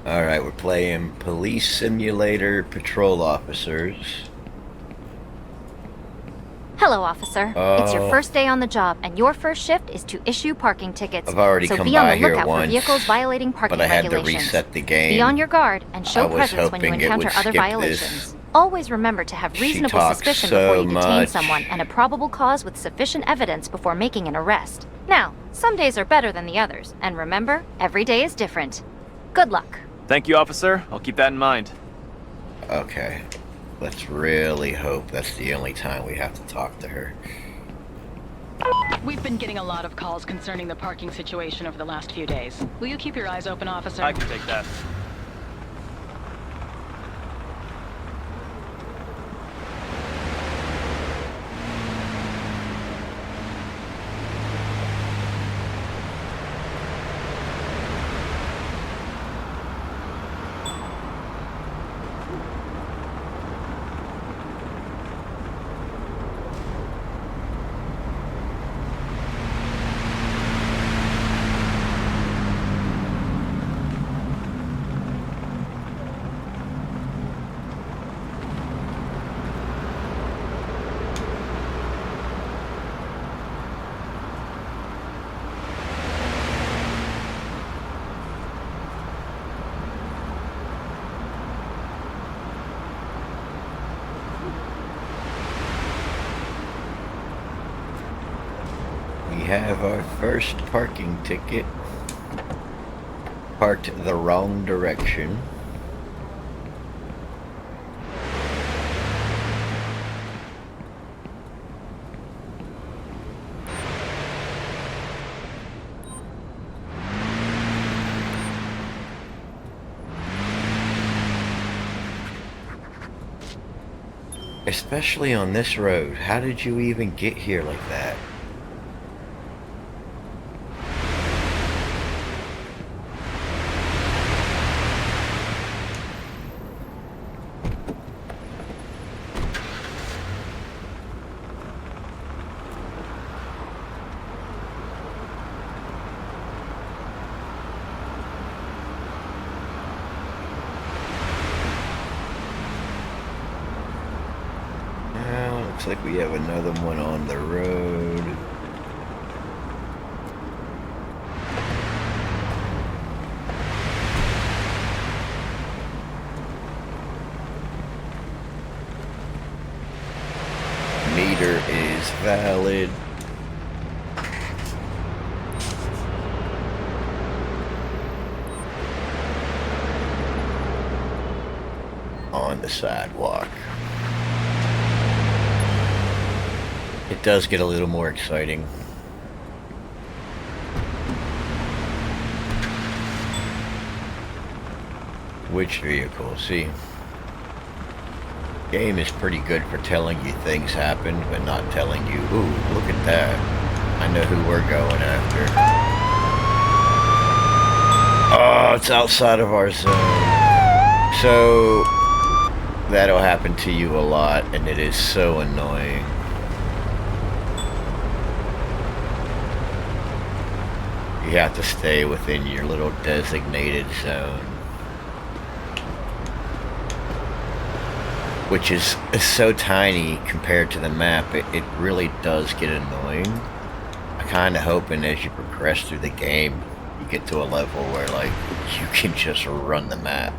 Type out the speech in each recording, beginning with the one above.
Alright, we're playing Police Simulator Patrol Officers. Hello, officer. It's your first day on the job, and your first shift is to issue parking tickets. I've already so come be on by the here lookout once, for vehicles violating parking but I had regulations. to reset the game. Be on your guard and show I was presence when you hoping it encounter would other skip violations. this. Always remember to have She reasonable talks suspicion so before you detain much. someone and a probable cause with sufficient evidence before making an arrest. Now, some days are better than the others, and remember, every day is different. Good luck. Thank you, officer. I'll keep that in mind. Okay. Let's really hope that's the only time we have to talk to her. We've been getting a lot of calls concerning the parking situation over the last few days. Will you keep your eyes open, officer? I can take that. We have our first parking ticket. Parked the wrong direction. Especially on this road. How did you even get here like that? Looks like we have another one on the road. Meter is valid. On the sidewalk. It does get a little more exciting. Which vehicle? See, game is pretty good for telling you things happen, but not telling you, ooh, look at that. I know who we're going after. Oh, it's outside of our zone. So, that'll happen to you a lot, and it is so annoying. You have to stay within your little designated zone. Which is so tiny compared to the map, it really does get annoying. I'm kind of hoping as you progress through the game, you get to a level where, like, you can just run the map.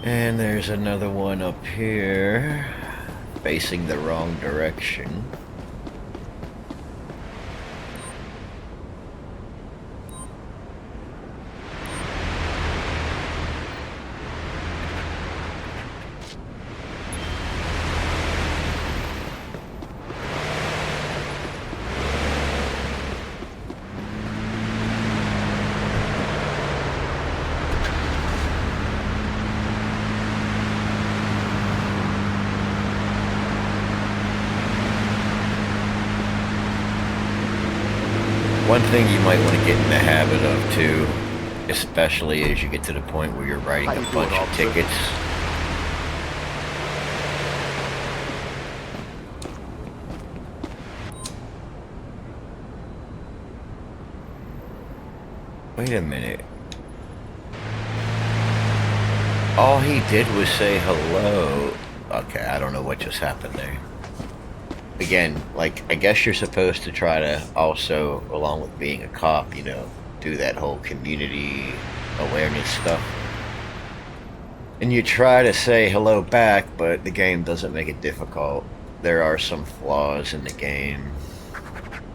And there's another one up here, facing the wrong direction. One thing you might want to get in the habit of too, especially as you get to the point where you're writing a bunch of tickets, Wait a minute. All he did was say hello. Okay, I don't know what just happened there. Again, like, I guess you're supposed to try to also, along with being a cop, you know, do that whole community awareness stuff. And you try to say hello back, but the game doesn't make it difficult. There are some flaws in the game.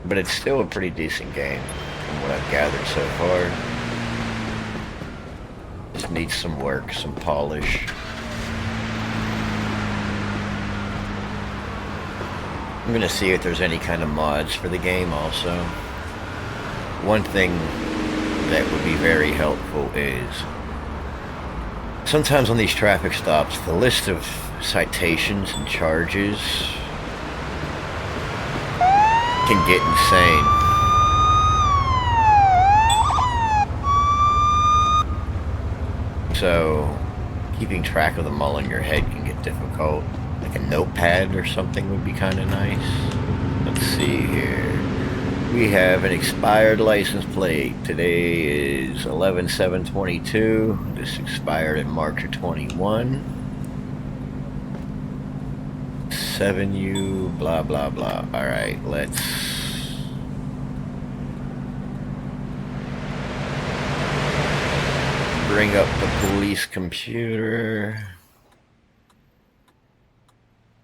But it's still a pretty decent game, from what I've gathered so far. Just needs some work, some polish. I'm gonna see if there's any kind of mods for the game also. One thing that would be very helpful is sometimes on these traffic stops, the list of citations and charges can get insane. So, keeping track of them all in your head can get difficult. Like a notepad or something would be kind of nice. Let's see here. We have an expired license plate. Today is 11/7/22. This expired in March of 21. 7U, blah, blah, blah. Alright, let's... bring up the police computer.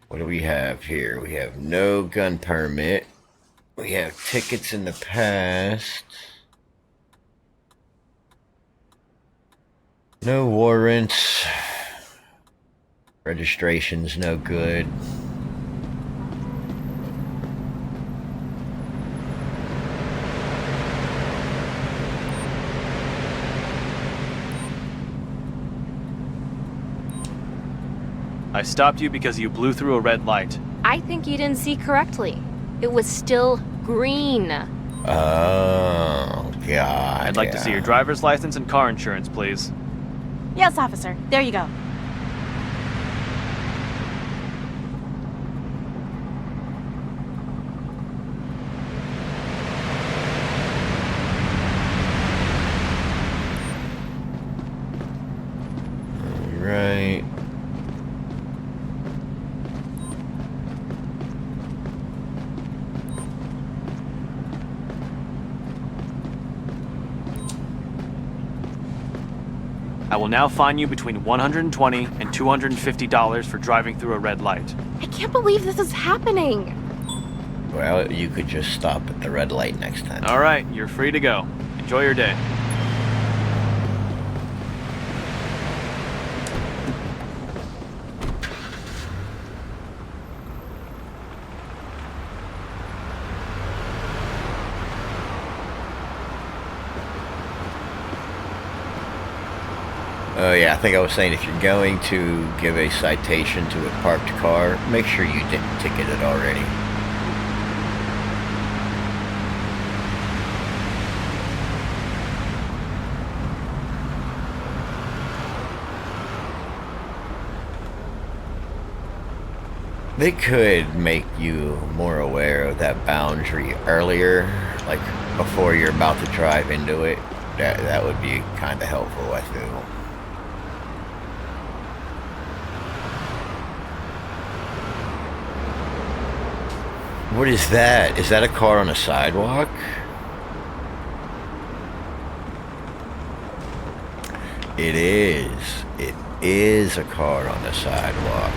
What do we have here? We have no gun permit. We have tickets in the past. No warrants. Registration's no good. I stopped you because you blew through a red light. I think you didn't see correctly. It was still green. Oh, God. I'd like to see your driver's license and car insurance, please. Yes, officer. There you go. Right. I will now fine you between $120 and $250 for driving through a red light. I can't believe this is happening. Well, you could just stop at the red light next time. All right, you're free to go. Enjoy your day. Oh yeah, I think I was saying if you're going to give a citation to a parked car, make sure you didn't ticket it already. They could make you more aware of that boundary earlier, like before you're about to drive into it. That would be kind of helpful, I feel. What is that? Is that a car on a sidewalk? It is. It is a car on the sidewalk.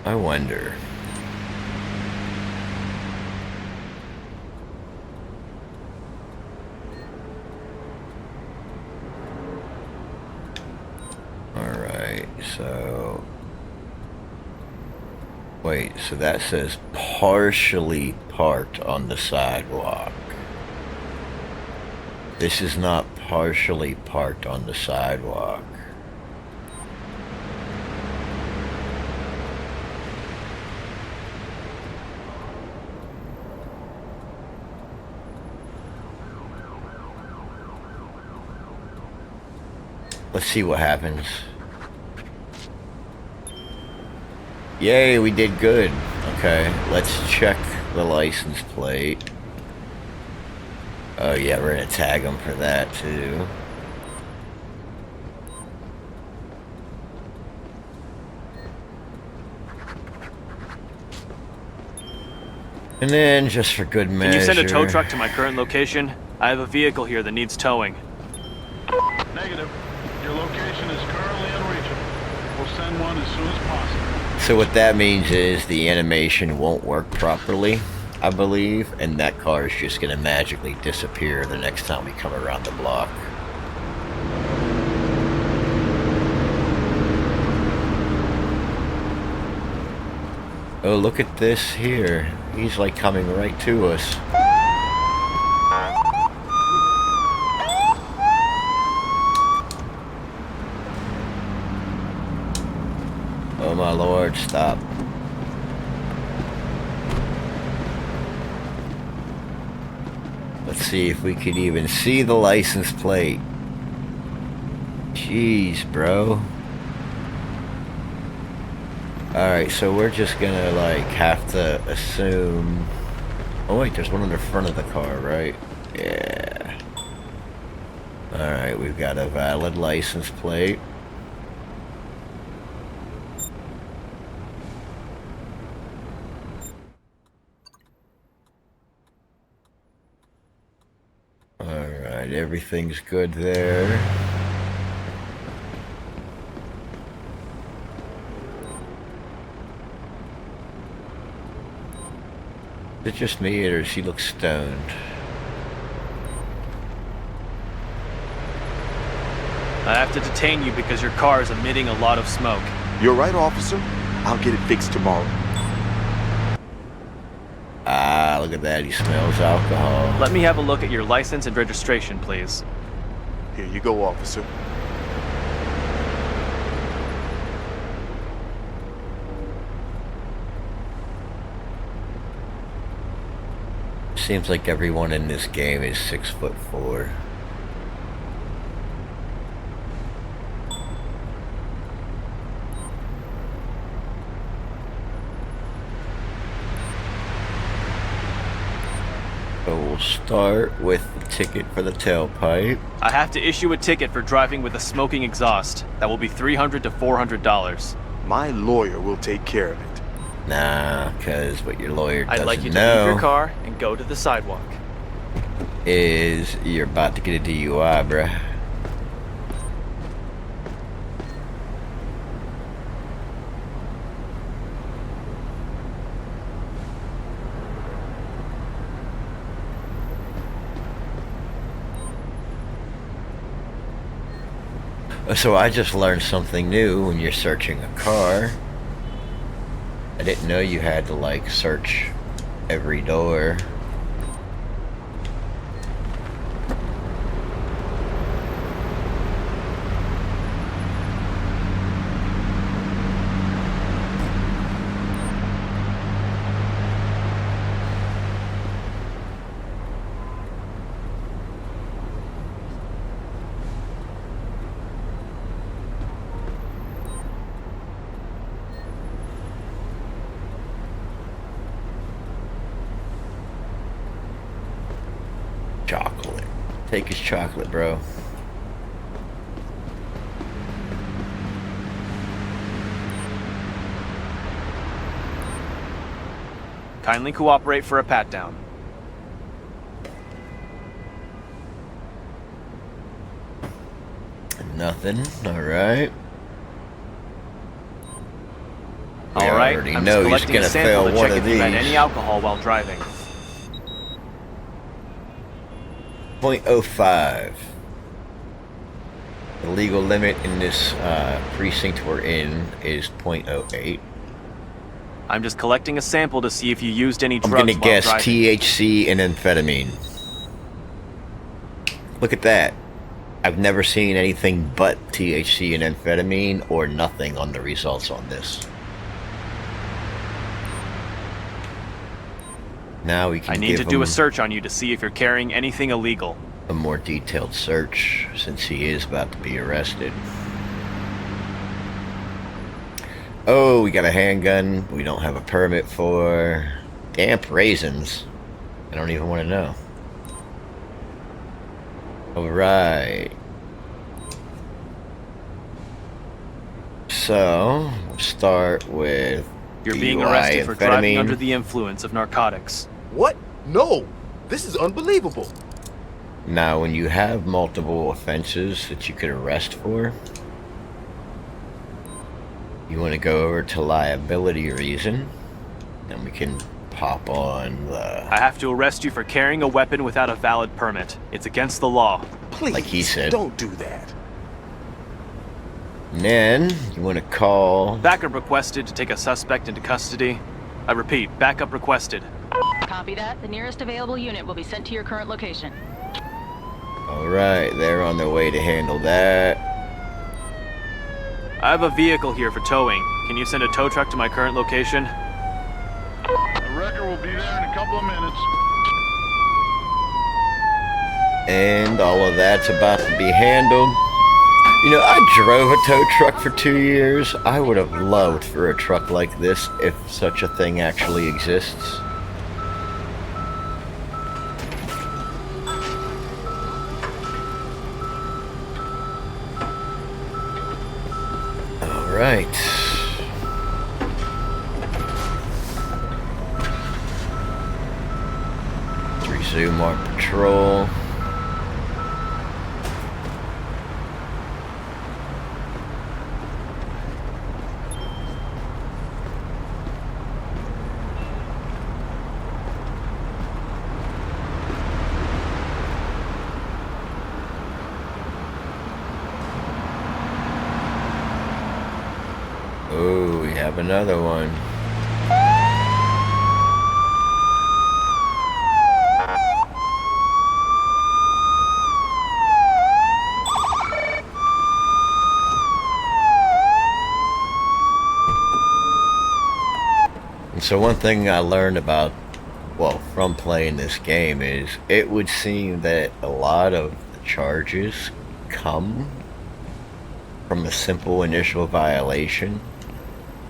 I wonder. Alright, so... Wait, so that says partially parked on the sidewalk. This is not partially parked on the sidewalk. Let's see what happens. Yay, we did good. Okay, let's check the license plate. Oh yeah, we're gonna tag them for that too. And then, just for good measure... Can you send a tow truck to my current location? I have a vehicle here that needs towing. Negative. Your location is currently unreachable. We'll send one as soon as possible. So what that means is the animation won't work properly, I believe, and that car is just going to magically disappear the next time we come around the block. Oh, look at this here. He's like coming right to us. Oh my lord, stop. Let's see if we can even see the license plate. Jeez, bro. Alright, so we're just gonna like have to assume... Oh wait, there's one in the front of the car, right? Yeah. Alright, we've got a valid license plate. Alright, everything's good there. Is it just me, or does she look stoned? I have to detain you because your car is emitting a lot of smoke. You're right, officer. I'll get it fixed tomorrow. Ah, look at that, he smells alcohol. Let me have a look at your license and registration, please. Here you go, officer. Seems like everyone in this game is 6'4". So we'll start with the ticket for the tailpipe. I have to issue a ticket for driving with a smoking exhaust. That will be $300 to $400. My lawyer will take care of it. Nah, because what your lawyer doesn't I'd like you to know leave your car and go to the sidewalk. is you're about to get a DUI, bruh. So I just learned something new when you're searching a car. I didn't know you had to like search every door. Chocolate. Take his chocolate, bro. Kindly cooperate for a pat-down. Nothing. All right. We All right, already I'm know just he's collecting gonna a sample fail to one check of if you had these. any alcohol while driving. 0.05. The legal limit in this precinct we're in is 0.08. I'm just collecting a sample to see if you used any I'm drugs gonna while guess driving. THC and amphetamine. Look at that. I've never seen anything but THC and amphetamine or nothing on the results on this. Now we can I need give to do a them- search on you to see if you're carrying anything illegal. a more detailed search since he is about to be arrested. Oh, we got a handgun we don't have a permit for. Damp raisins. I don't even want to know. Alright. So, we'll start with You're being DUI arrested for driving amphetamine. under the influence of narcotics. What? No! This is unbelievable. Now, when you have multiple offenses that you could arrest for, you want to go over to liability reason, and we can pop on the... I have to arrest you for carrying a weapon without a valid permit. It's against the law. Please, Like he said. don't do that. And then, you want to call... Backup requested to take a suspect into custody. I repeat, backup requested. Copy that. The nearest available unit will be sent to your current location. Alright, they're on their way to handle that. I have a vehicle here for towing. Can you send a tow truck to my current location? The wrecker will be there in a couple of minutes. And all of that's about to be handled. You know, I drove a tow truck for 2 years. I would have loved for a truck like this if such a thing actually exists. Alright. Resume our patrol. Oh, we have another one. And so one thing I learned about, well, from playing this game is it would seem that a lot of the charges come from a simple initial violation.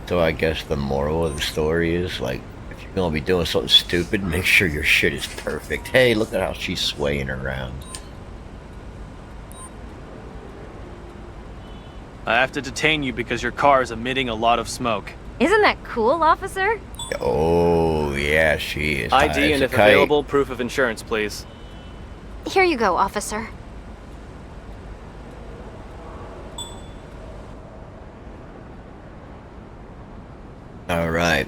So I guess the moral of the story is, like, if you're gonna be doing something stupid, make sure your shit is perfect. Hey, look at how she's swaying around. I have to detain you because your car is emitting a lot of smoke. Isn't that cool, officer? Oh, yeah, she is. high ID as and a if kite. available, proof of insurance, please. Here you go, officer. Alright.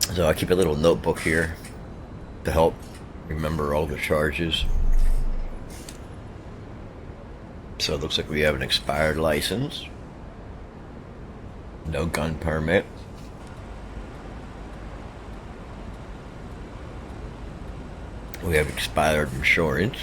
So I keep a little notebook here to help remember all the charges. So it looks like we have an expired license. No gun permit. We have expired insurance.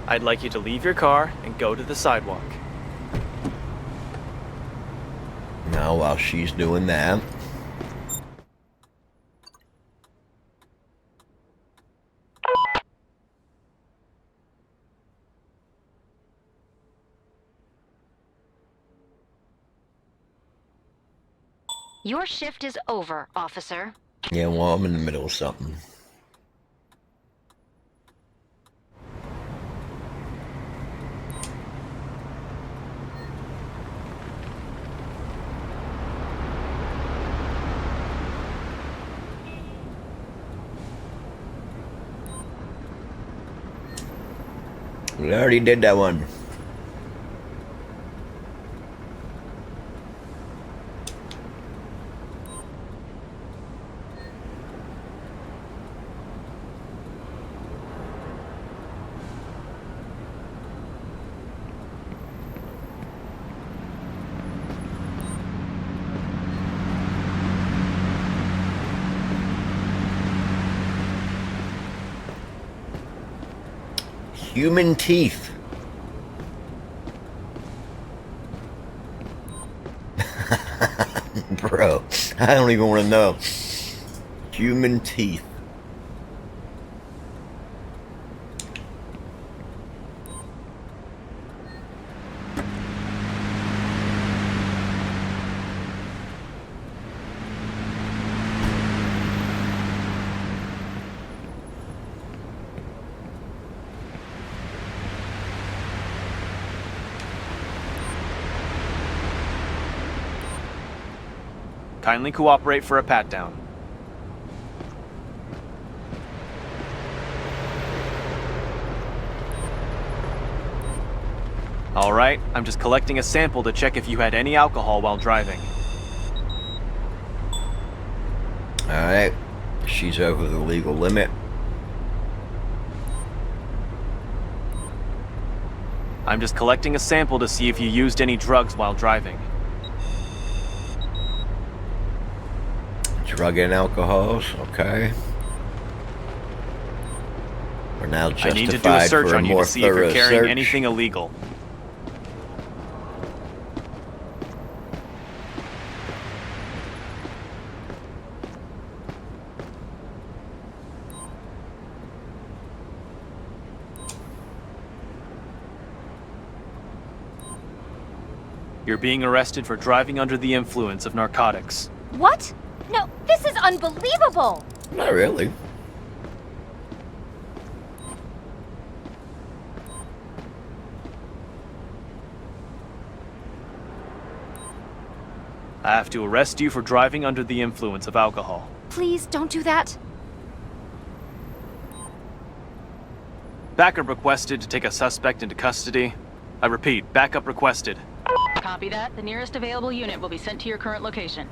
I'd like you to leave your car and go to the sidewalk. Now while she's doing that, Your shift is over, officer. yeah, well, I'm in the middle of something. We already did that one. Human teeth. I don't even want to know. Human teeth. Kindly cooperate for a pat-down. All right, I'm just collecting a sample to check if you had any alcohol while driving. Alright. She's over the legal limit. I'm just collecting a sample to see if you used any drugs while driving. Drug and alcohols, okay. We're now I justified need to do a search for a on you more to see if you're thorough carrying search. anything illegal. You're being arrested for driving under the influence of narcotics. What? No, this is unbelievable! Not really. I have to arrest you for driving under the influence of alcohol. Please don't do that. Backup requested to take a suspect into custody. I repeat, backup requested. Copy that. The nearest available unit will be sent to your current location.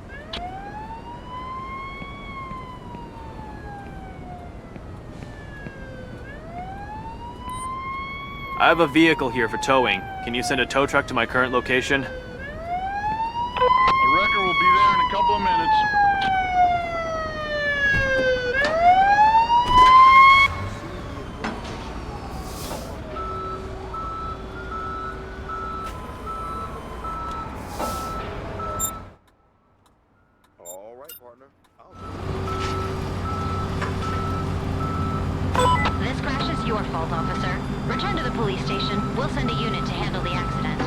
I have a vehicle here for towing. Can you send a tow truck to my current location? A wrecker will be there in a couple of minutes. All right, partner. This crash is your fault, officer. Return to the police station. We'll send a unit to handle the accident.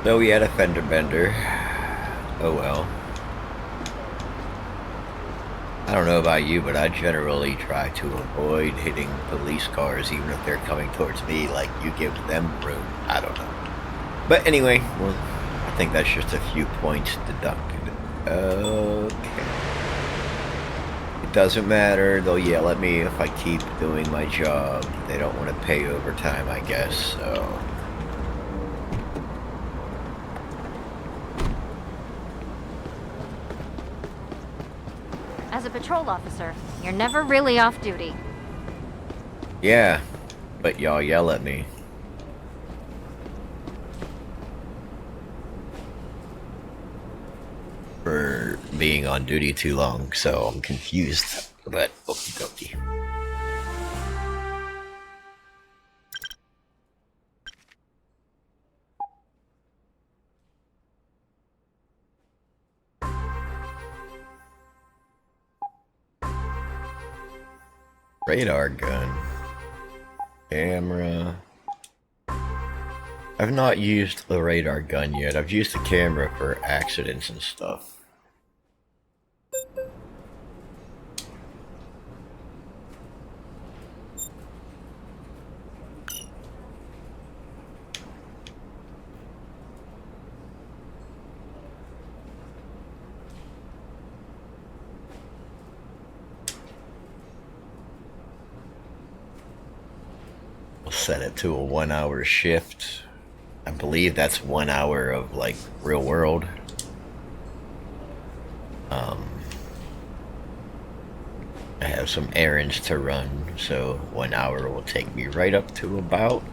No, we had a fender bender. Oh well. I don't know about you, but I generally try to avoid hitting police cars, even if they're coming towards me, like you give them room. I don't know. But anyway, well, I think that's just a few points deducted. Okay. It doesn't matter. They'll yell at me if I keep doing my job. They don't want to pay overtime, I guess, so... As a patrol officer, you're never really off duty. Yeah, but y'all yell at me. For being on duty too long, so I'm confused. But okie dokie. Radar gun. Camera. I've not used the radar gun yet. I've used the camera for accidents and stuff. Set it to a 1 hour shift. I believe that's 1 hour of like real world. I have some errands to run, so 1 hour will take me right up to about...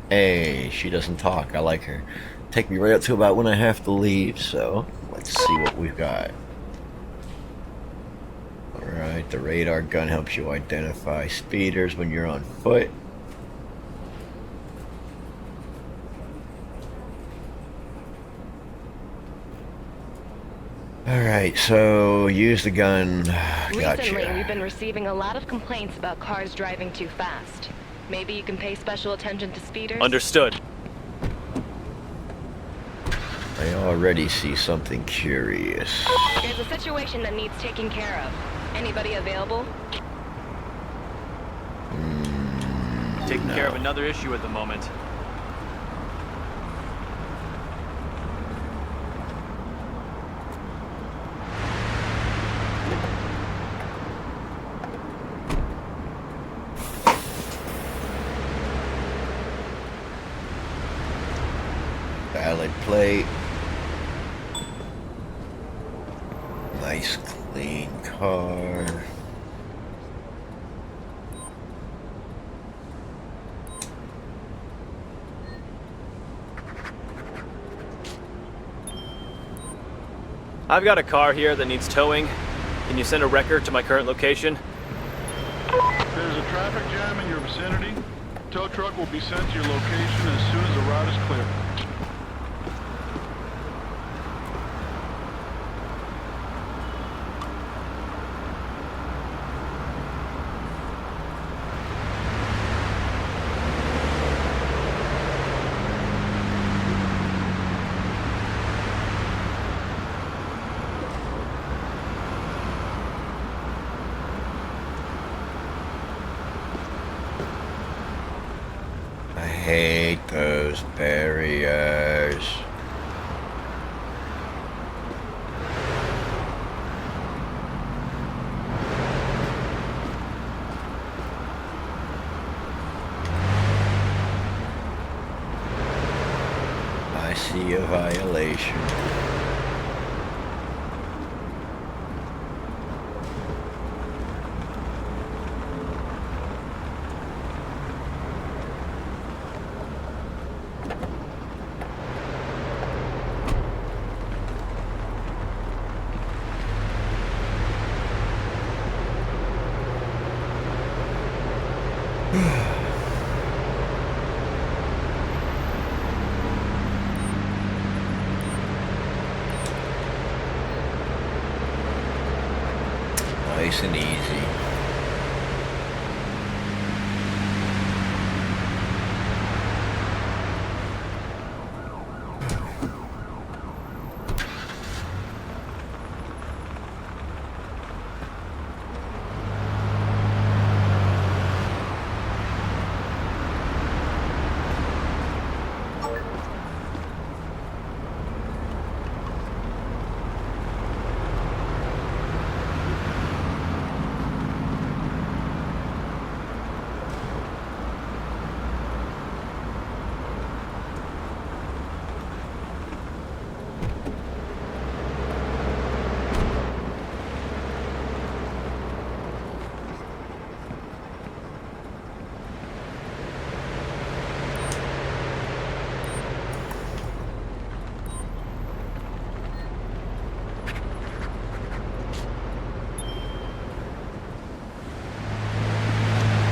Hey, she doesn't talk. I like her. Take me right up to about when I have to leave, so let's see what we've got. Alright. Alright, the radar gun helps you identify speeders when you're on foot. Alright, so use the gun. Recently, we've Gotcha. been receiving a lot of complaints about cars driving too fast. Maybe you can pay special attention to speeders? Understood. I already see something curious. There's a situation that needs taking care of. Anybody available? Taking care of another issue at the moment. Valid plate. Nice clean car. I've got a car here that needs towing. Can you send a record to my current location? There's a traffic jam in your vicinity. Tow truck will be sent to your location as soon as the route is clear. I hate those barriers. I see a violation. Nice and easy.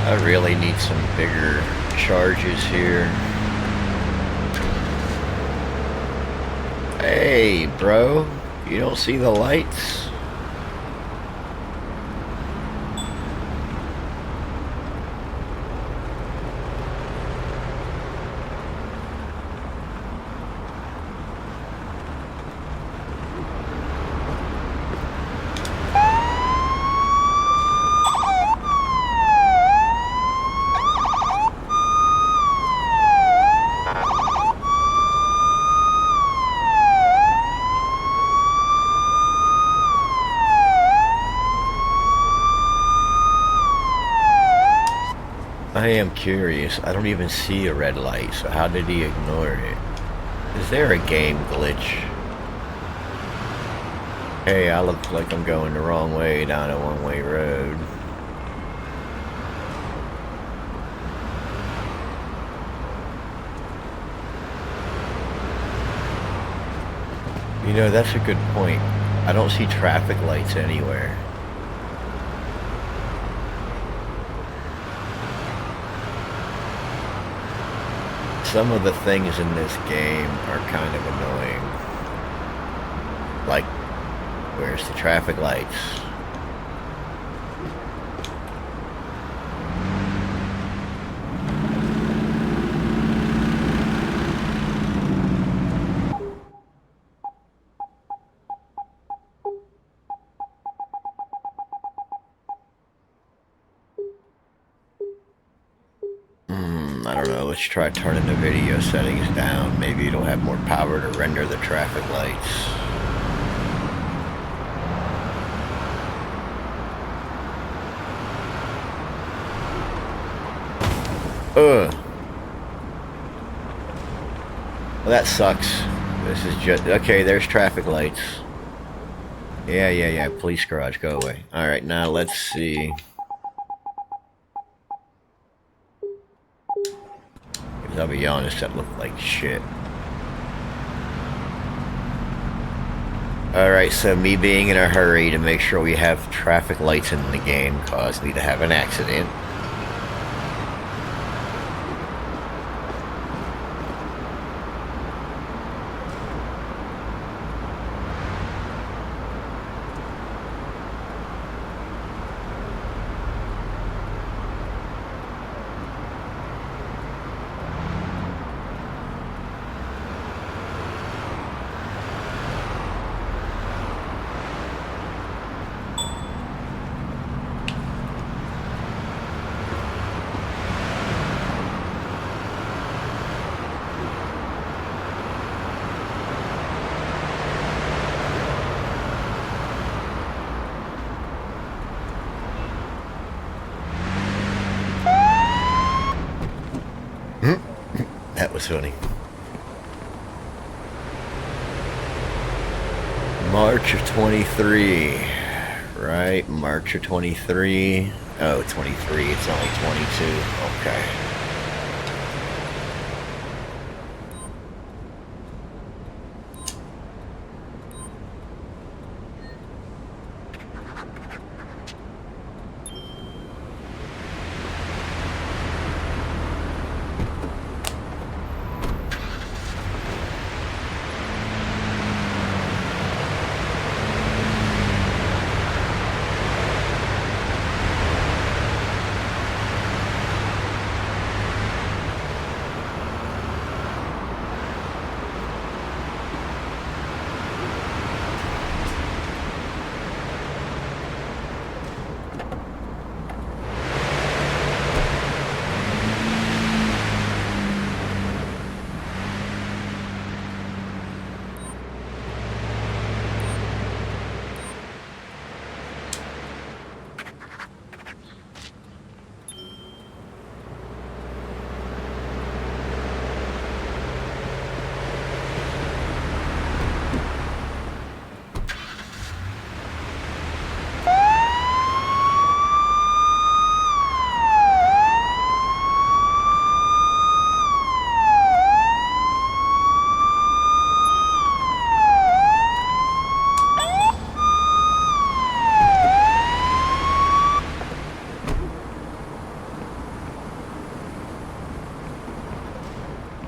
I really need some bigger charges here. Hey, bro, you don't see the lights? I am curious. I don't even see a red light, so how did he ignore it? Is there a game glitch? Hey, I look like I'm going the wrong way down a one-way road. You know, that's a good point. I don't see traffic lights anywhere. Some of the things in this game are kind of annoying. Like, where's the traffic lights? I don't know, let's try turning the video settings down. Maybe it'll have more power to render the traffic lights. Ugh. Well, that sucks. This is just... Okay, there's traffic lights. Yeah. Police garage, go away. Alright, now let's see. I'll be honest, that looked like shit. Alright, so me being in a hurry to make sure we have traffic lights in the game caused me to have an accident. That was funny. March of 23. Right, March of 23. Oh, 23, it's only 22. Okay.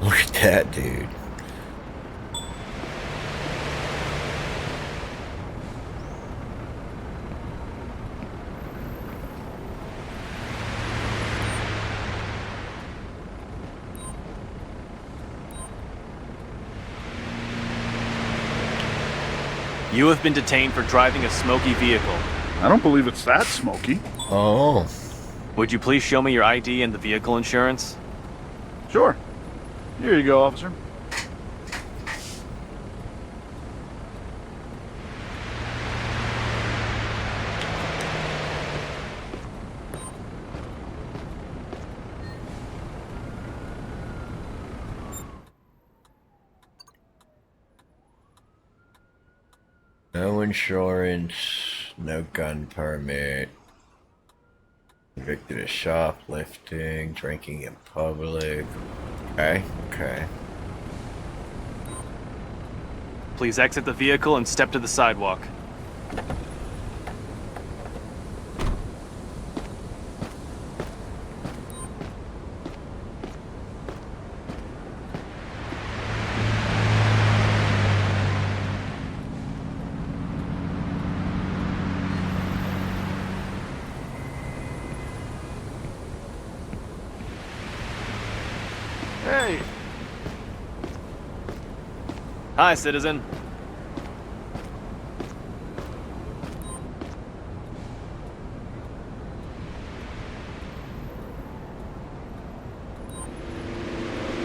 Look at that, dude. You have been detained for driving a smoky vehicle. I don't believe it's that smoky. Oh. Would you please show me your ID and the vehicle insurance? Sure. Here you go, officer. No insurance, no gun permit. Convicted of shoplifting, drinking in public. Okay. Please exit the vehicle and step to the sidewalk. Hey! Hi, citizen.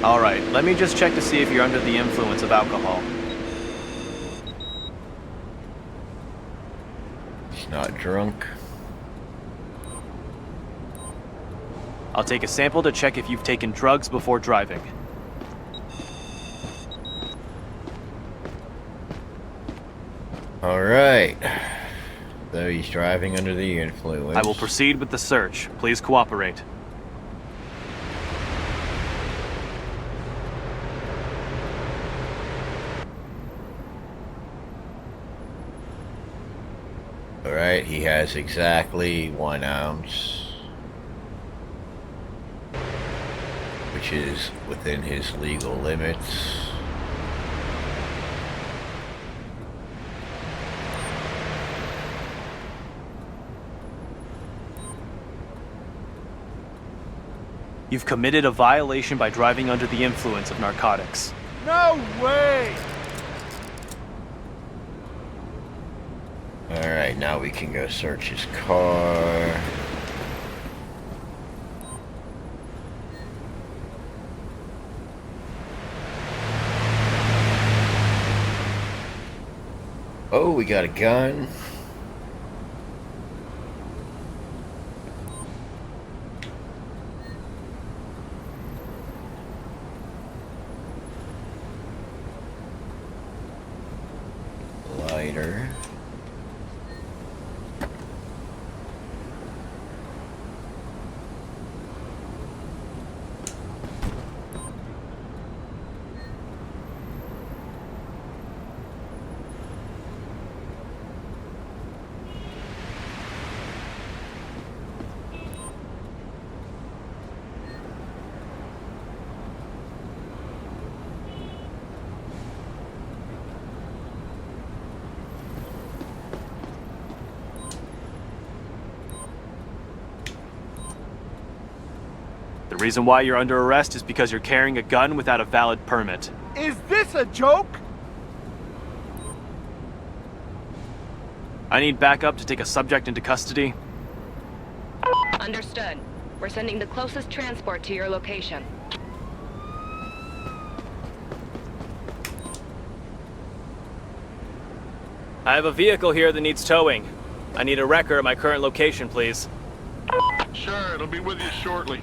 All right, let me just check to see if you're under the influence of alcohol. He's not drunk. I'll take a sample to check if you've taken drugs before driving. All right. So he's driving under the influence. I will proceed with the search. Please cooperate. All right, he has exactly 1 ounce, which is within his legal limits. You've committed a violation by driving under the influence of narcotics. No way! All right, now we can go search his car. Oh, we got a gun. Lighter. The reason why you're under arrest is because you're carrying a gun without a valid permit. Is this a joke? I need backup to take a subject into custody. Understood. We're sending the closest transport to your location. I have a vehicle here that needs towing. I need a wrecker at my current location, please. Sure, it'll be with you shortly.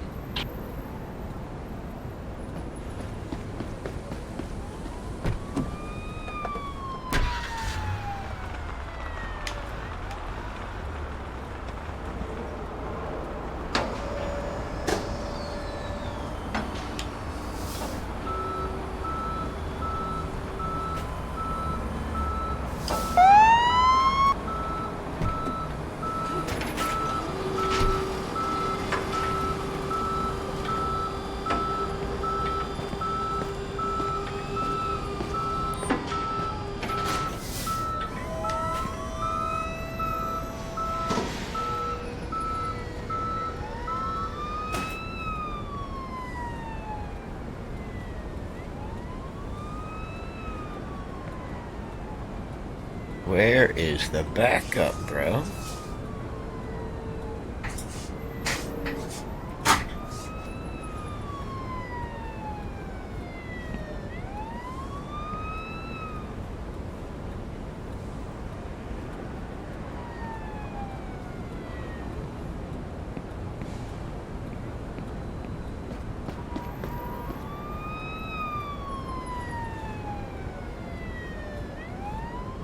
Where is the backup, bro?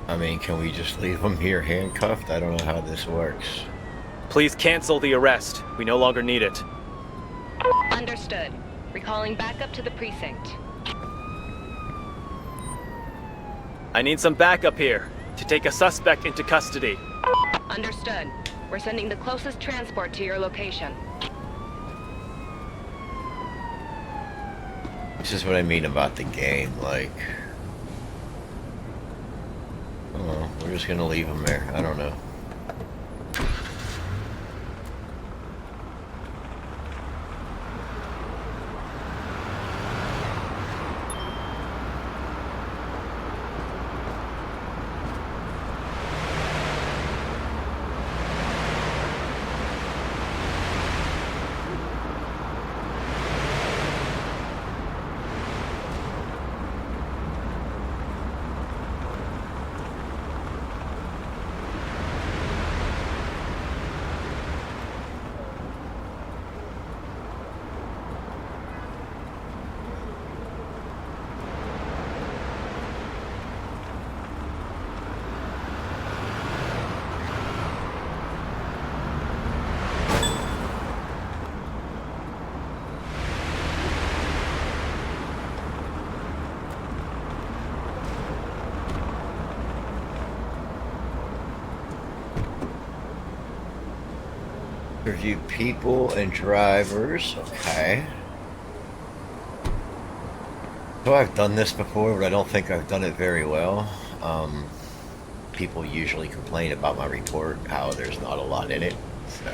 I mean, can we just leave him here handcuffed? I don't know how this works. Please cancel the arrest. We no longer need it. Understood. Recalling backup to the precinct. I need some backup here to take a suspect into custody. Understood. We're sending the closest transport to your location. This is what I mean about the game, like... Oh, we're just gonna leave him there. I don't know. Review people and drivers. Okay. So I've done this before, but I don't think I've done it very well. People usually complain about my report, how there's not a lot in it. So...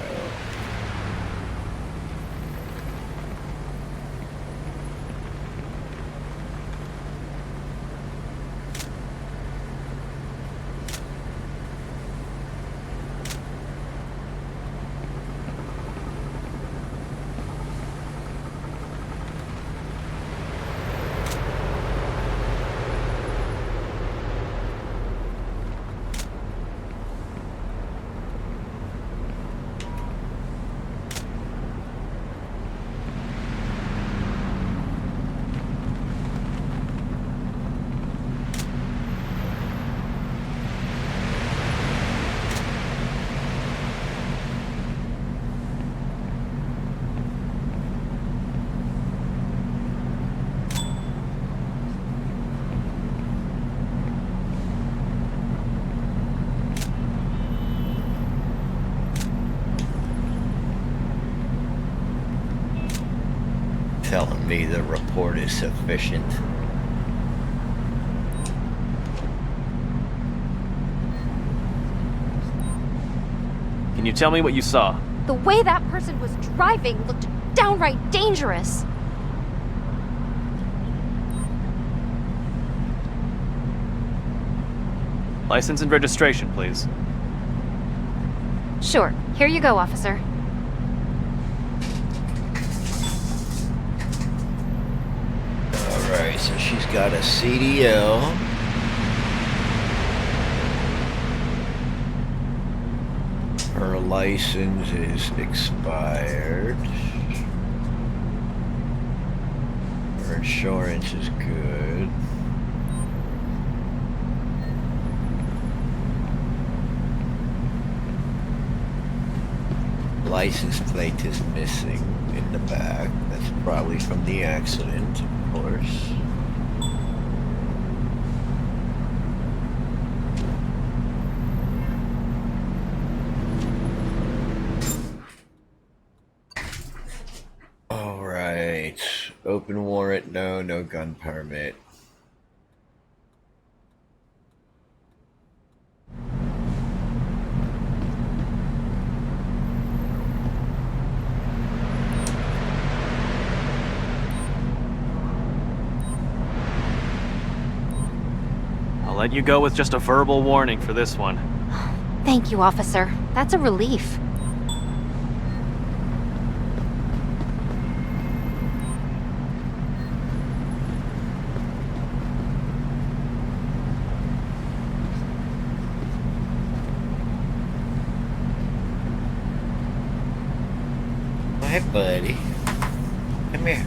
telling me the report is sufficient. Can you tell me what you saw? The way that person was driving looked downright dangerous. License and registration, please. Sure. Here you go, officer. Alright, so she's got a CDL. Her license is expired. Her insurance is good. License plate is missing in the back. That's probably from the accident, of course. Alright. Open warrant, no gun permit. I'll let you go with just a verbal warning for this one. Thank you, officer. That's a relief. Hi, buddy. Come here.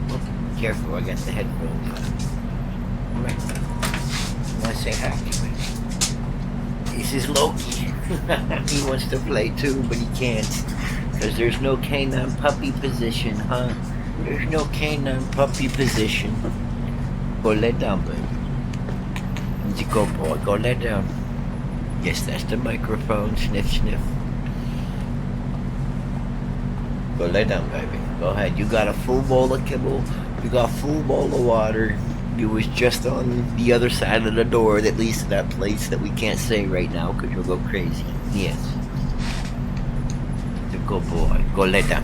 Oh, careful, I got the headphones on. Come here. You want to say hi to me? This is Loki. He wants to play too, but he can't. Because there's no canine puppy position, huh? There's no canine puppy position. Go lay down, baby. He's a good boy. Go lay down. Yes, that's the microphone. Sniff, sniff. Go lay down, baby. Go ahead. You got a full bowl of kibble. You got a full bowl of water. You was just on the other side of the door that leads to that place that we can't say right now because you'll go crazy. Yes. The good boy. Go lay down.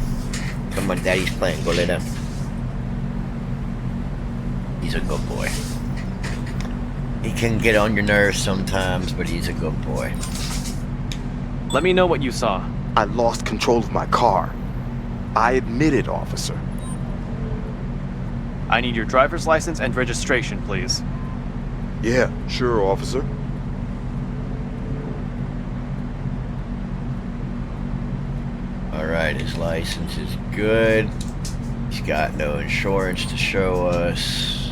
Come on, daddy's playing. Go lay down. He's a good boy. He can get on your nerves sometimes, but he's a good boy. Let me know what you saw. I lost control of my car. I admit it, officer. I need your driver's license and registration, please. Yeah, sure, officer. Alright, his license is good. He's got no insurance to show us.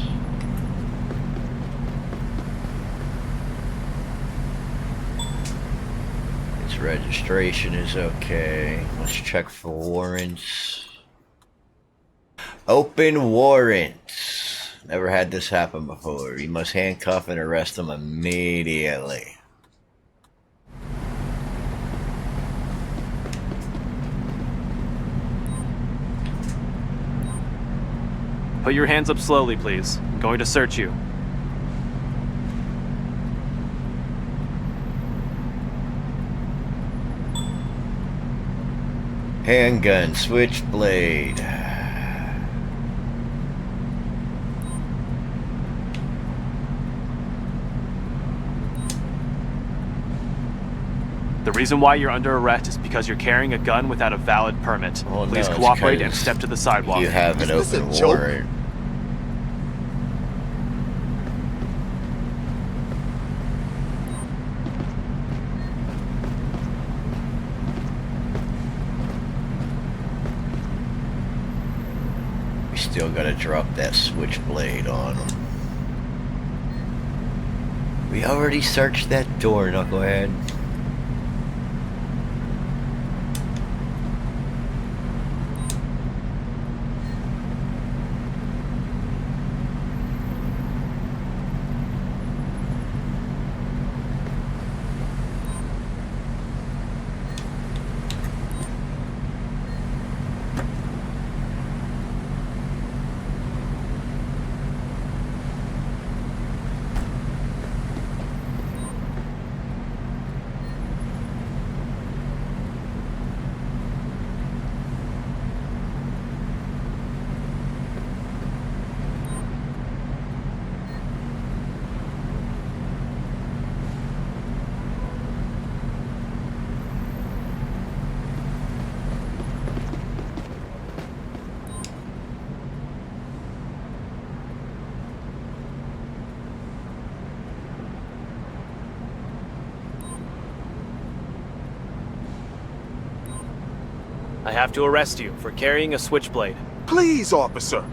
His registration is okay. Let's check for warrants. Open warrants. Never had this happen before. You must handcuff and arrest him immediately. Put your hands up slowly, please. I'm going to search you. Handgun, switchblade. The reason why you're under arrest is because you're carrying a gun without a valid permit. Oh, Please no, it's cooperate and 'cause step to the sidewalk. You have an Is this open a joke? warrant. We still gotta drop that switchblade on them. We already searched that door, knucklehead. I have to arrest you for carrying a switchblade. Please, officer.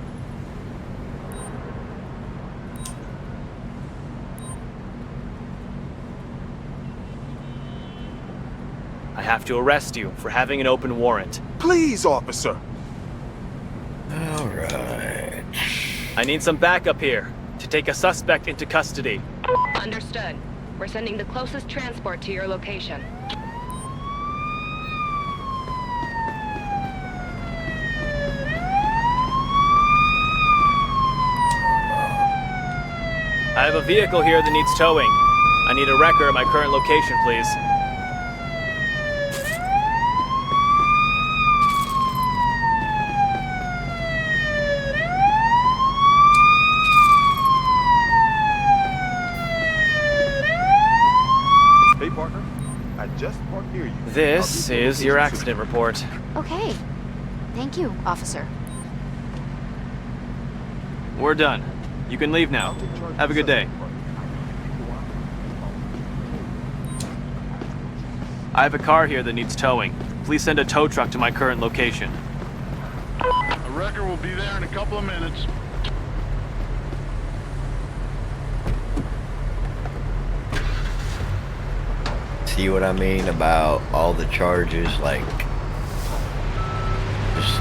I have to arrest you for having an open warrant. Please, officer. Alright. I need some backup here to take a suspect into custody. Understood. We're sending the closest transport to your location. I have a vehicle here that needs towing. I need a wrecker at my current location, please. Hey, partner. I just parked near you. This I'll leave is your location accident report. Okay. Thank you, officer. We're done. You can leave soon. now. I'll take charge of Have a the good day. suspect part. I have a car here that needs towing. Please send a tow truck to my current location. A wrecker will be there in a couple of minutes. See what I mean about all the charges? Like, just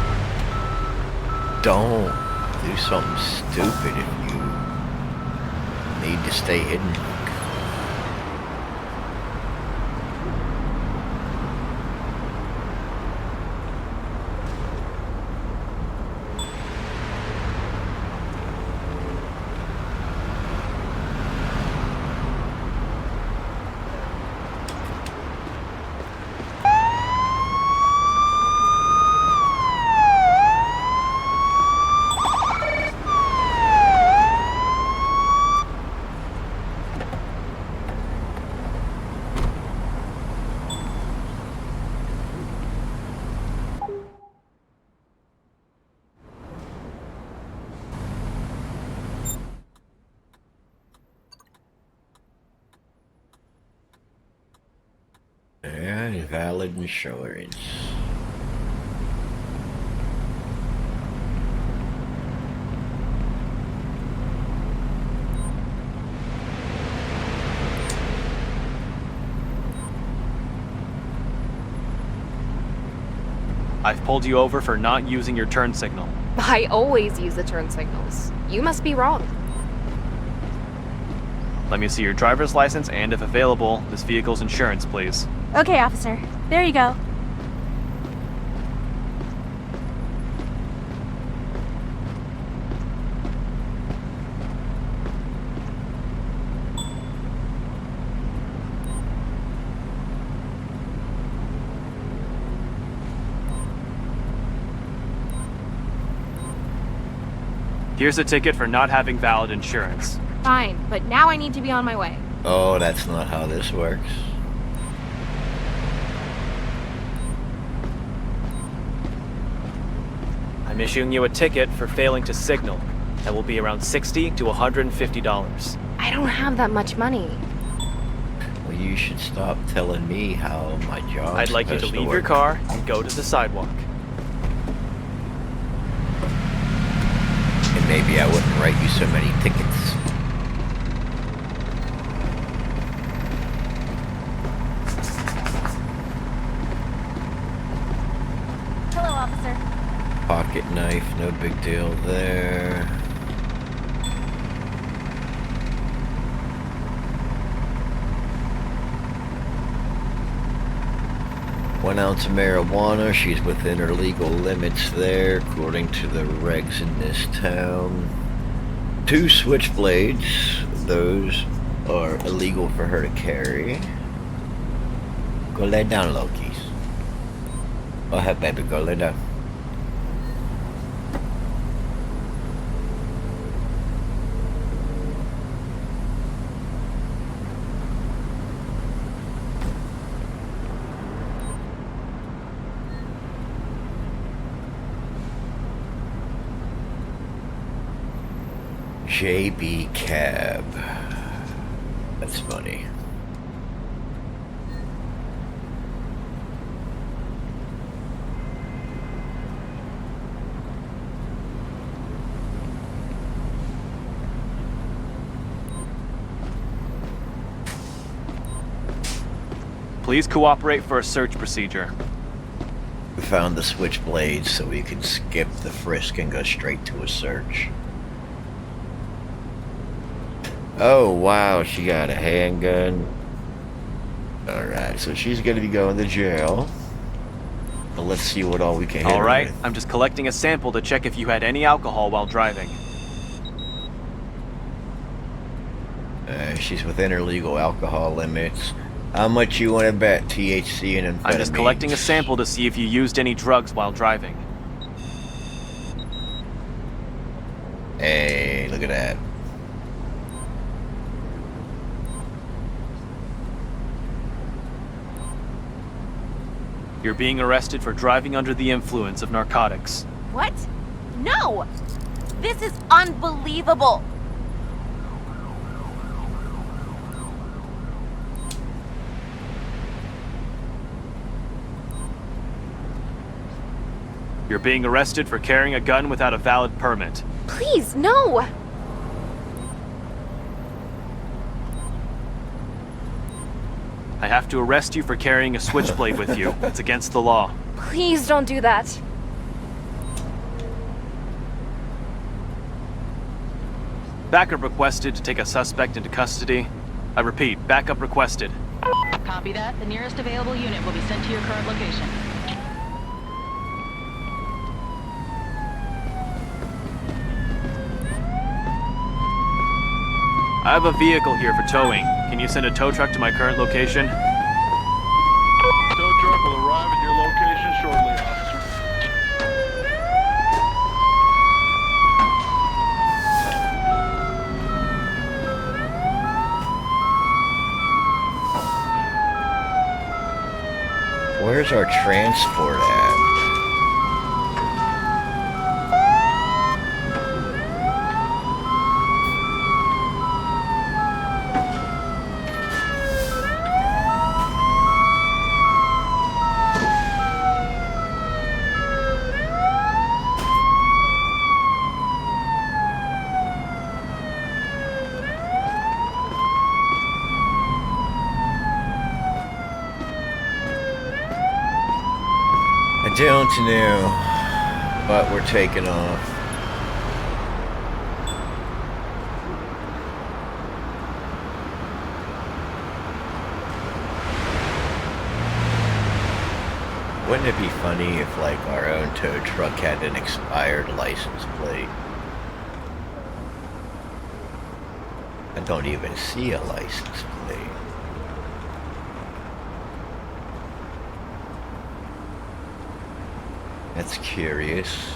don't do something stupid if you need to stay hidden. And valid insurance. I've pulled you over for not using your turn signal. I always use the turn signals. You must be wrong. Let me see your driver's license and, if available, this vehicle's insurance, please. Okay, officer. There you go. Here's a ticket for not having valid insurance. Fine, but now I need to be on my way. Oh, that's not how this works. I'm issuing you a ticket for failing to signal. That will be around $60 to $150. I don't have that much money. Well, you should stop telling me how my job. I'd like you to leave your car and go to the sidewalk. And maybe I wouldn't write you so many tickets. Hello, officer. Pocket knife, no big deal there. One ounce of marijuana, she's within her legal limits there, according to the regs in this town. 2 switchblades, those are illegal for her to carry. Go lay down, Loki's. Go ahead, baby, go lay down. JB Cab. That's funny. Please cooperate for a search procedure. We found the switchblades so we can skip the frisk and go straight to a search. Oh, wow, she got a handgun. Alright, so she's gonna be going to jail. But let's see what all we can hit her Alright, with. I'm just collecting a sample to check if you had any alcohol while driving. She's within her legal alcohol limits. How much you want to bet THC and amphetamines? I'm just collecting a sample to see if you used any drugs while driving. Hey, look at that. You're being arrested for driving under the influence of narcotics. What? No! This is unbelievable! You're being arrested for carrying a gun without a valid permit. Please, no! I have to arrest you for carrying a switchblade with you. It's against the law. Please don't do that. Backup requested to take a suspect into custody. I repeat, backup requested. Copy that. The nearest available unit will be sent to your current location. I have a vehicle here for towing. Can you send a tow truck to my current location? Tow truck will arrive at your location shortly, officer. Where's our transport at? I don't know, but we're taking off. Wouldn't it be funny if, like, our own tow truck had an expired license plate? I don't even see a license plate. That's curious.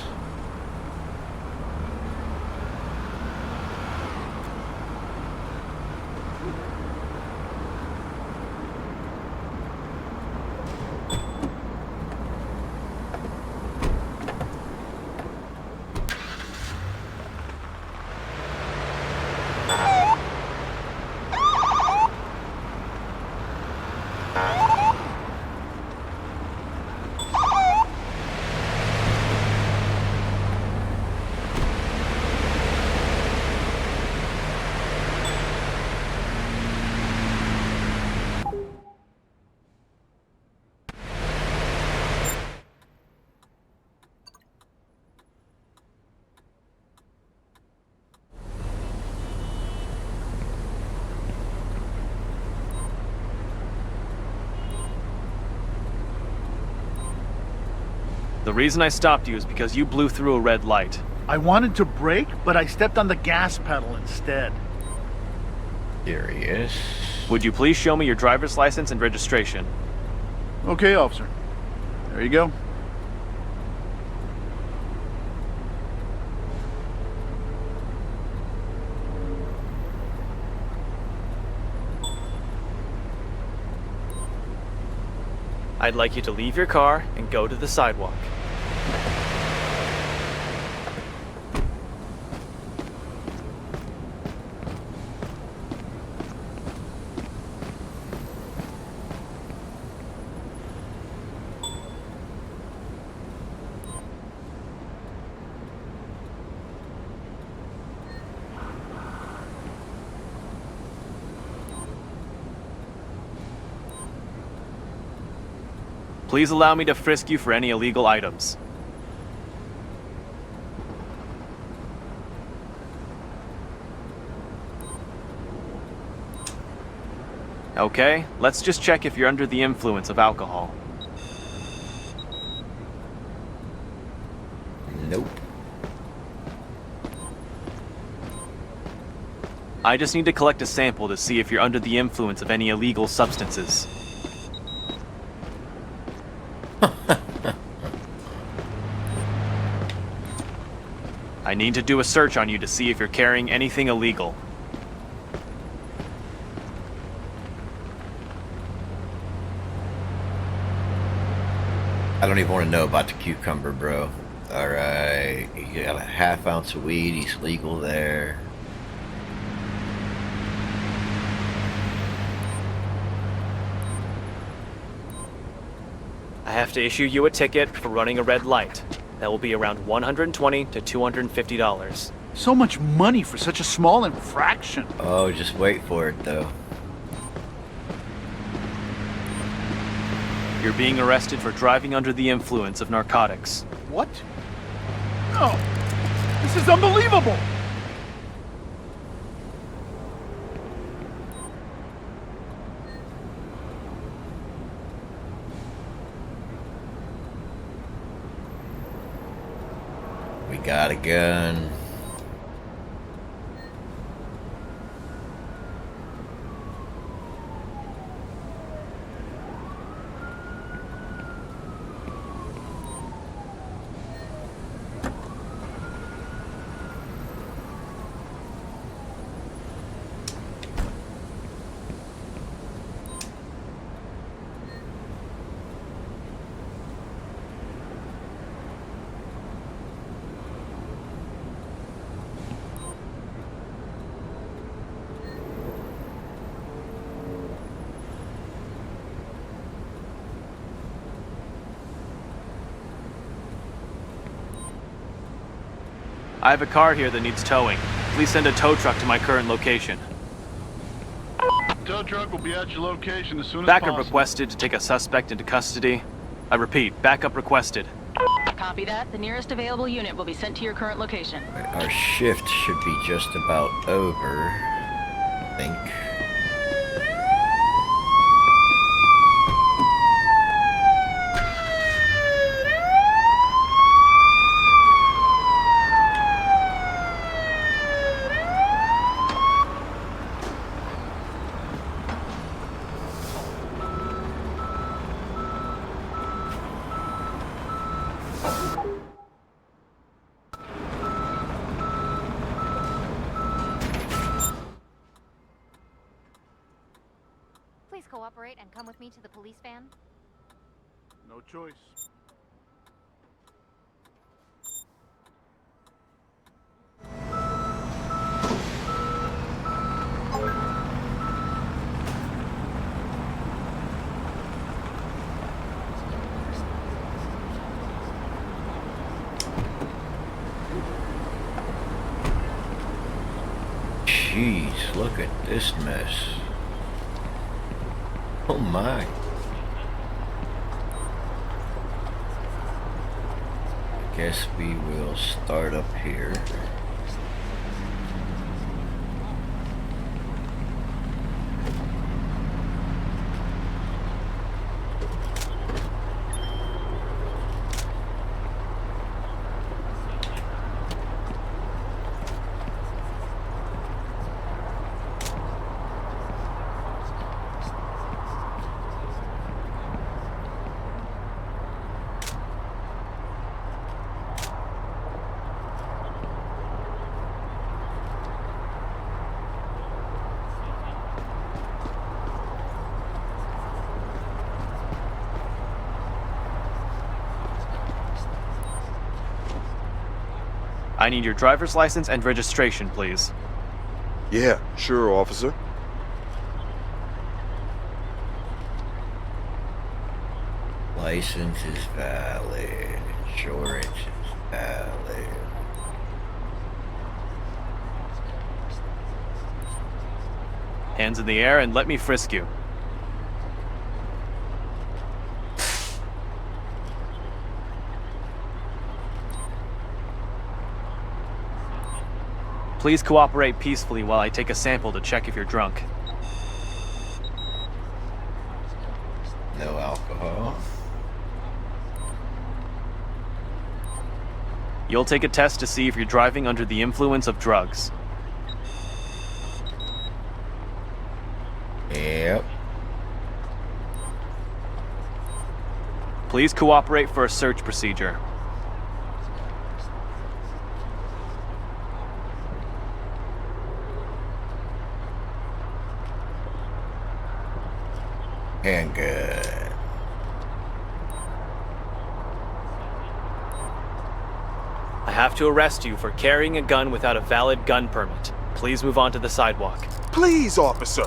The reason I stopped you is because you blew through a red light. I wanted to brake, but I stepped on the gas pedal instead. Curious. Would you please show me your driver's license and registration? Okay, officer. There you go. I'd like you to leave your car and go to the sidewalk. Please allow me to frisk you for any illegal items. Okay, let's just check if you're under the influence of alcohol. Nope. I just need to collect a sample to see if you're under the influence of any illegal substances. I need to do a search on you to see if you're carrying anything illegal. I don't even want to know about the cucumber, bro. Alright, you got a half ounce of weed, he's legal there. I have to issue you a ticket for running a red light. That will be around $120 to $250. So much money for such a small infraction. Oh, just wait for it, though. You're being arrested for driving under the influence of narcotics. What? No. This is unbelievable. We got a gun. I have a car here that needs towing. Please send a tow truck to my current location. Tow truck will be at your location as soon as Backup possible. requested to take a suspect into custody. I repeat, backup requested. Copy that. The nearest available unit will be sent to your current location. Our shift should be just about over, I think. Please cooperate and come with me to the police van. No choice. Jeez, look at this mess. Oh my. I guess we will start up here. I need your driver's license and registration, please. Yeah, sure, officer. License is valid. Insurance is valid. Hands in the air and let me frisk you. Please cooperate peacefully while I take a sample to check if you're drunk. No alcohol. You'll take a test to see if you're driving under the influence of drugs. Yep. Please cooperate for a search procedure. Handgun. I have to arrest you for carrying a gun without a valid gun permit. Please move on to the sidewalk. Please, officer.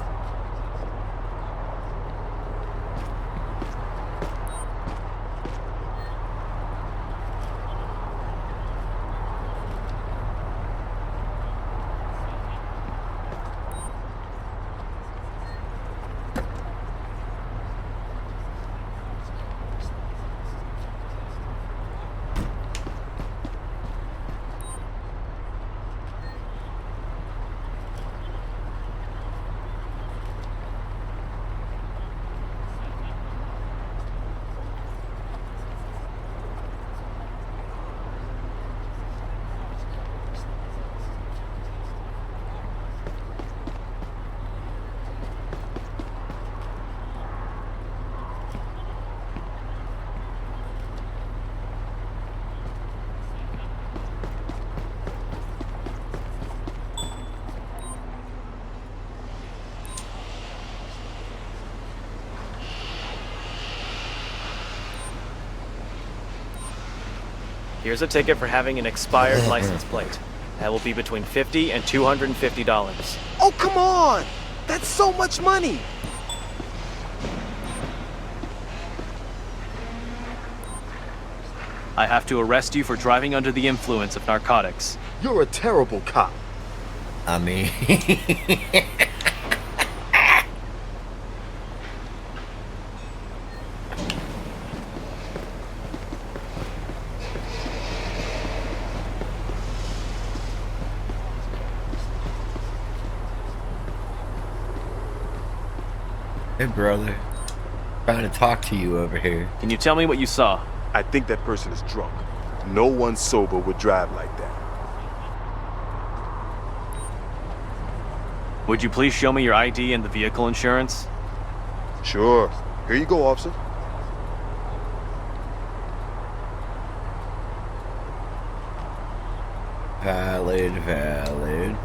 Here's a ticket for having an expired license plate. That will be between $50 and $250. Oh, come on! That's so much money! I have to arrest you for driving under the influence of narcotics. You're a terrible cop. I mean, hey brother, trying to talk to you over here. Can you tell me what you saw? I think that person is drunk. No one sober would drive like that. Would you please show me your ID and the vehicle insurance? Sure. Here you go, officer. Valid, valid.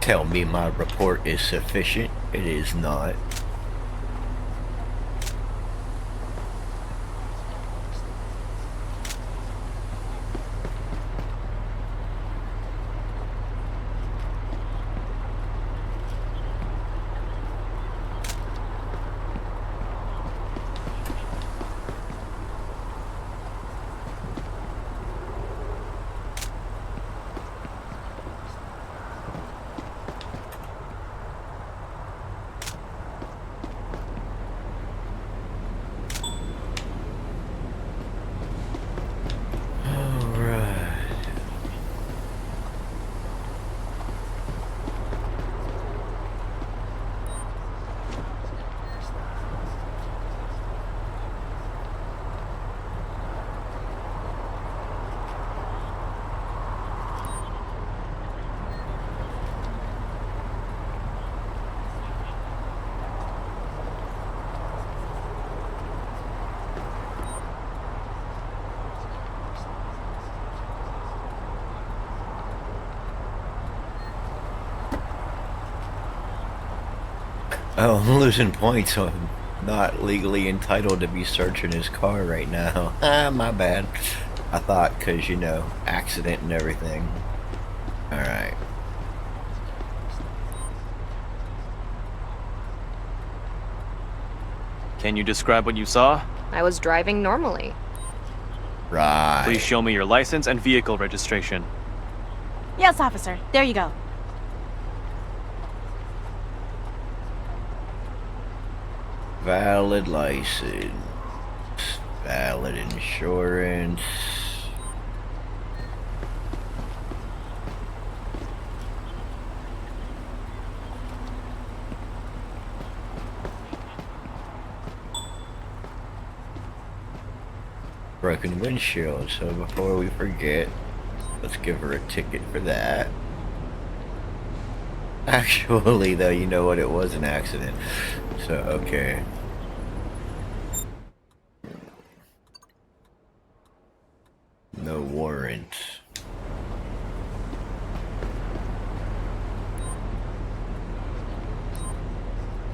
Tell me my report is sufficient. It is not. Oh, I'm losing points, so I'm not legally entitled to be searching his car right now. Ah, my bad. I thought, because, you know, accident and everything. Alright. Can you describe what you saw? I was driving normally. Right. Please show me your license and vehicle registration. Yes, officer. There you go. Valid license. Valid insurance. Broken windshield, so before we forget, let's give her a ticket for that. Actually, though, you know what? It was an accident. So, okay. No warrant.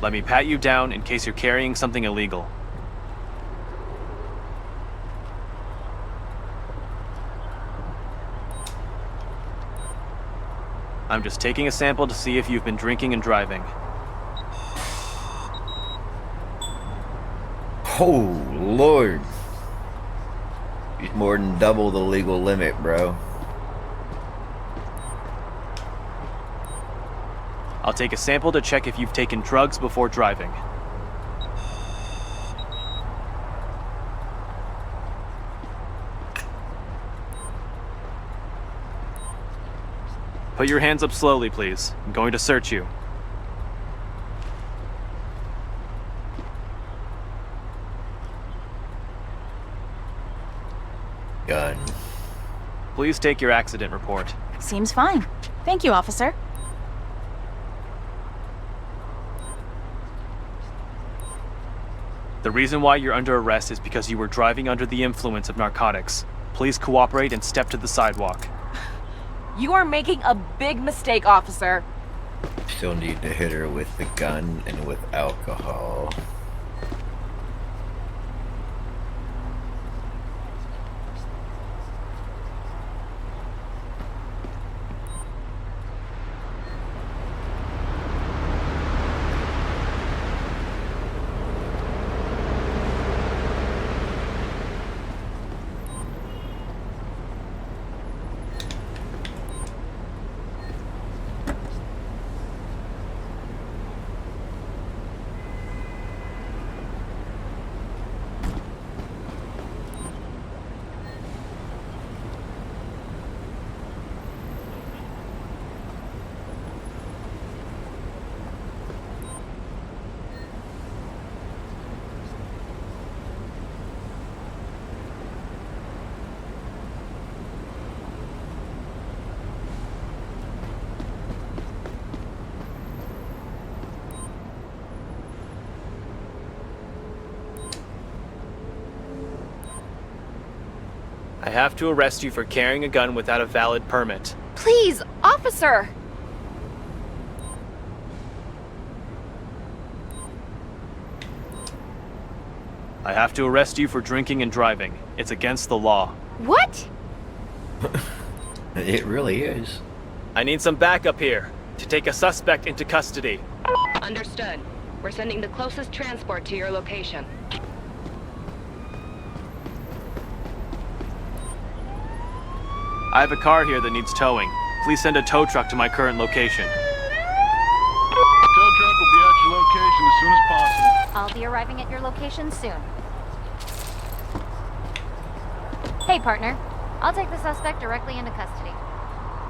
Let me pat you down in case you're carrying something illegal. I'm just taking a sample to see if you've been drinking and driving. Oh, Lord. He's more than double the legal limit, bro. I'll take a sample to check if you've taken drugs before driving. Put your hands up slowly, please. I'm going to search you. Gun. Please take your accident report. Seems fine. Thank you, officer. The reason why you're under arrest is because you were driving under the influence of narcotics. Please cooperate and step to the sidewalk. You are making a big mistake, officer. Still need to hit her with the gun and with alcohol. I have to arrest you for carrying a gun without a valid permit. Please, officer! I have to arrest you for drinking and driving. It's against the law. What? It really is. I need some backup here to take a suspect into custody. Understood. We're sending the closest transport to your location. I have a car here that needs towing. Please send a tow truck to my current location. Tow truck will be at your location as soon as possible. I'll be arriving at your location soon. Hey, partner. I'll take the suspect directly into custody.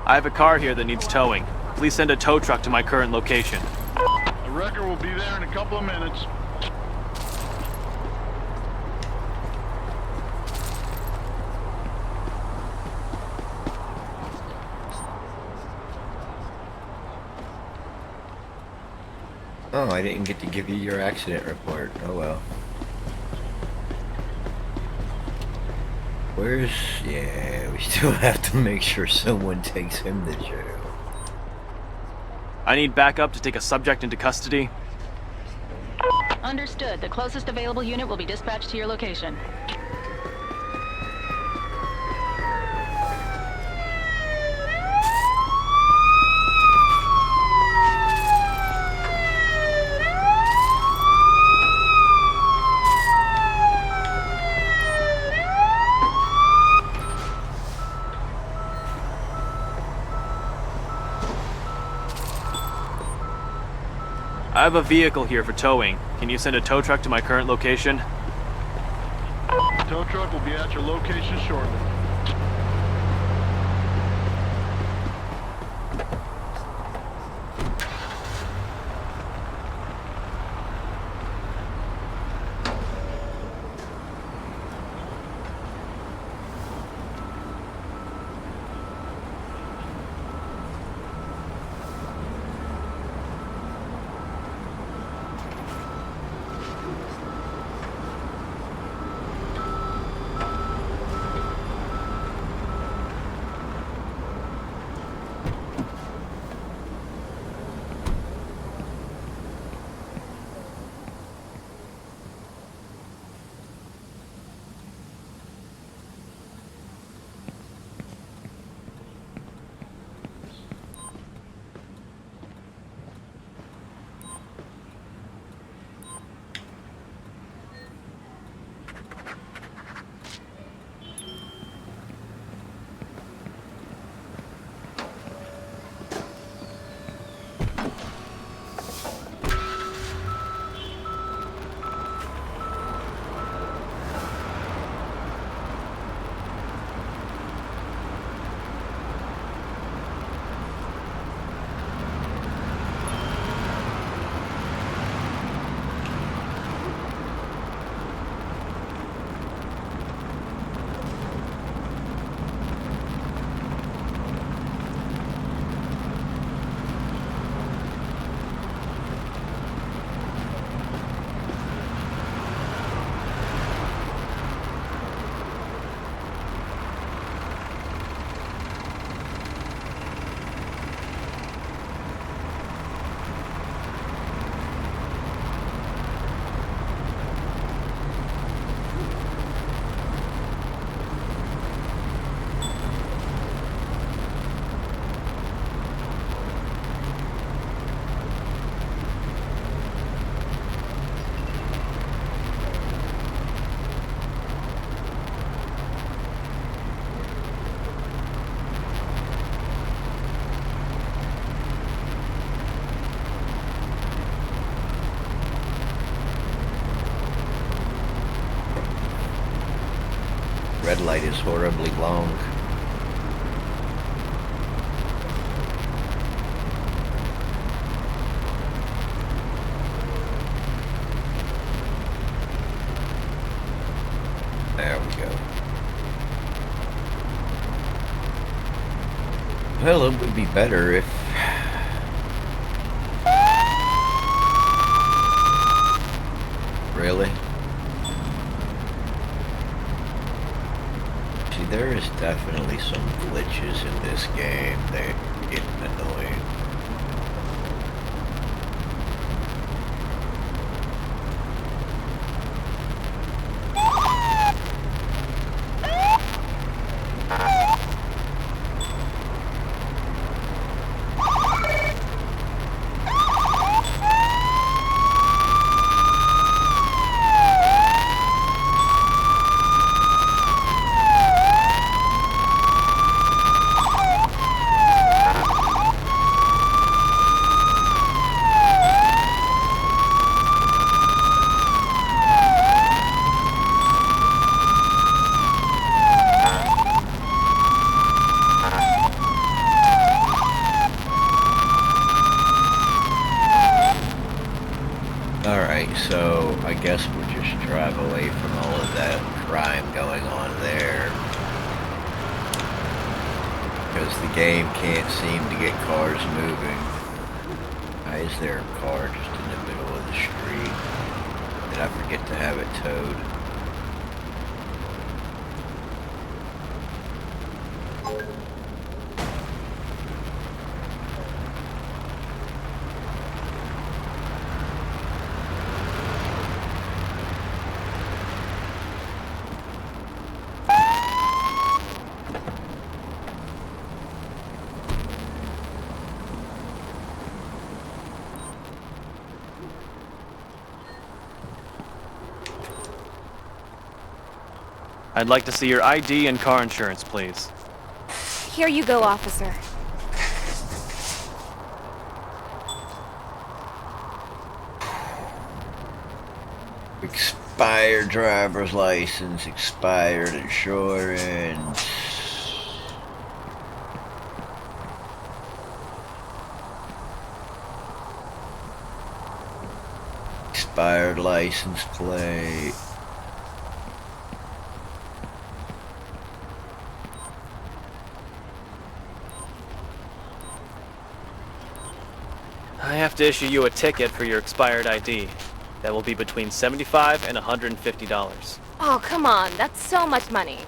I have a car here that needs towing. Please send a tow truck to my current location. The wrecker will be there in a couple of minutes. Oh, I didn't get to give you your accident report. Oh well. Where's... Yeah, we still have to make sure someone takes him to jail. I need backup to take a subject into custody. Understood. The closest available unit will be dispatched to your location. I have a vehicle here for towing. Can you send a tow truck to my current location? Tow truck will be at your location shortly. Red light is horribly long. There we go. Well, it would be better if... Really? See, there is definitely some glitches in this game that get annoying. Alright, so I guess we'll just drive away from all of that crime going on there. Because the game can't seem to get cars moving. Why is there a car just in the middle of the street? Did I forget to have it towed? I'd like to see your ID and car insurance, please. Here you go, officer. Expired driver's license, expired insurance. Expired license plate. I have to issue you a ticket for your expired ID. That will be between $75 and $150. Oh, come on. That's so much money.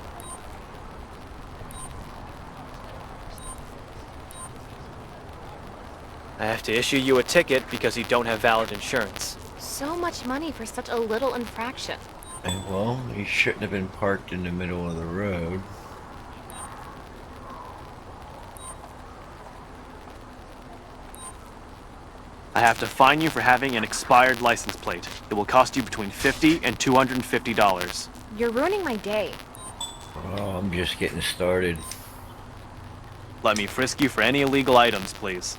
I have to issue you a ticket because you don't have valid insurance. So much money for such a little infraction. Well, he shouldn't have been parked in the middle of the road. I have to fine you for having an expired license plate. It will cost you between $50 and $250. You're ruining my day. Oh, I'm just getting started. Let me frisk you for any illegal items, please.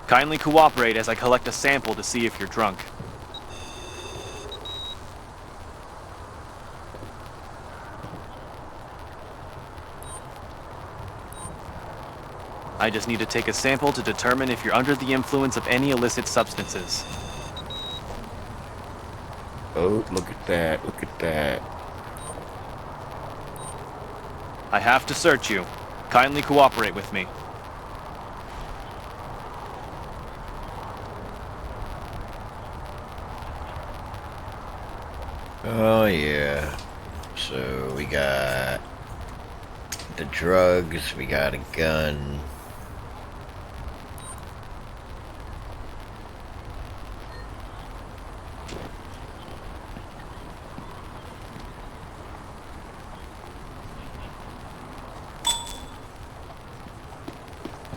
Kindly cooperate as I collect a sample to see if you're drunk. I just need to take a sample to determine if you're under the influence of any illicit substances. Oh, look at that, look at that. I have to search you. Kindly cooperate with me. Oh yeah. So we got the drugs, we got a gun.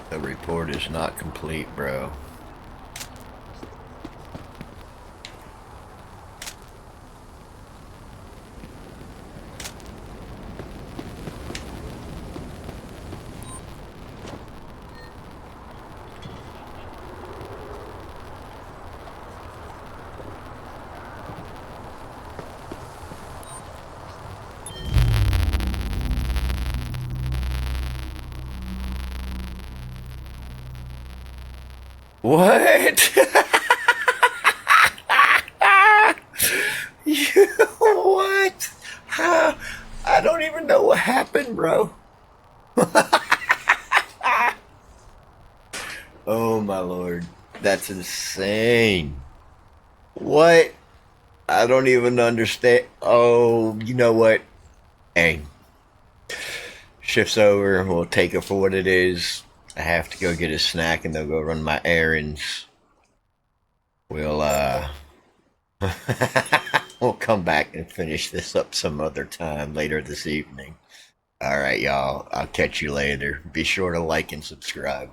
The report is not complete, bro. What? You what? How? I don't even know what happened, bro. Oh my lord. That's insane. What? I don't even understand. Oh, you know what? Hey. Shift's over. We'll take it for what it is. I have to go get a snack and then go run my errands. We'll we'll come back and finish this up some other time later this evening. Alright, y'all. I'll catch you later. Be sure to like and subscribe.